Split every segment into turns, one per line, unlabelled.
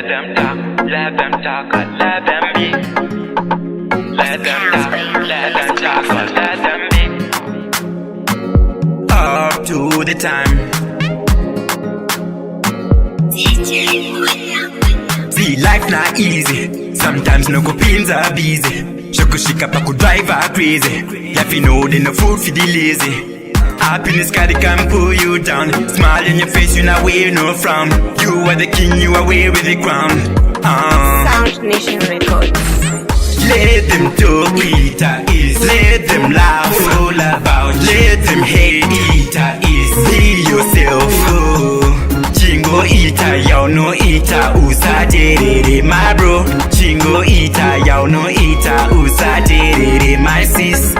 Let them talk, let them talk, or let them be. Let them talk, let them talk, or let them be. Up to the time. See, life not easy. Sometimes no go pains are busy. Shaka pa could drive her crazy. Life you know, they no food for the lazy. Happiness carry can pull you down. Smile in your face, you not wear no frown. You are the king, you are away with the crown.
Sound Nation Records.
Let them talk, Ita is. Let them laugh all about. Let them hate, Ita is. Be yourself, oh. Chingo Ita, y'all know Ita. Usa jerere, my bro. Chingo Ita, y'all know Ita. Usa jerere, my sis.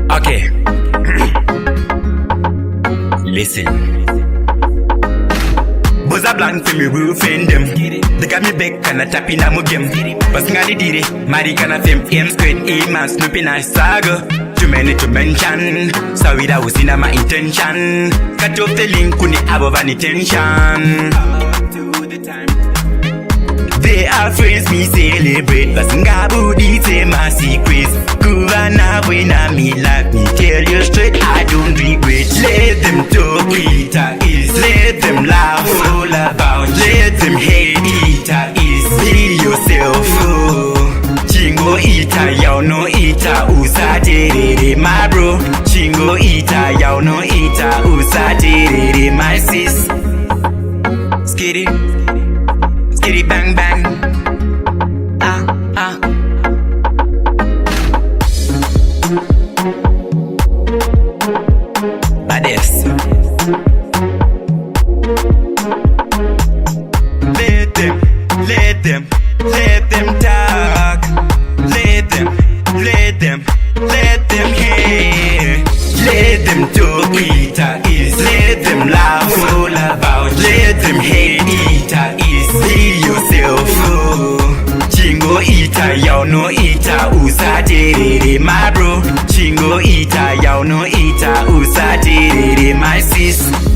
Okay. Listen. Buzz a blank for me roofing them. They got me back and a tapping at my game. But ngali did it, Mari kana fame. M squared, A-man, snooping and saga. Too many to mention. Sorry that was in my intention. Cut off the link, couldn't above any tension. They are friends, me celebrate. But ngabu di say my secrets. Kuvana when I me like me. Tell you straight, I don't regret. Let them talk, Ita is. Let them laugh all about. Let them hate, Ita is. Be yourself, oh. Chingo Ita, y'all know Ita. Usa jerere, my bro. Chingo Ita, y'all know Ita. Usa jerere, my sis. Skitty. Skitty bang bang. Bades. Let them talk. Let them hear. Let them talk, Ita is. Let them laugh all about. Let them hate, Ita is. Be yourself, oh. Chingo Ita, y'all know Ita. Usa jerere, my bro. Chingo Ita, y'all know Ita. Usa jerere, my sis.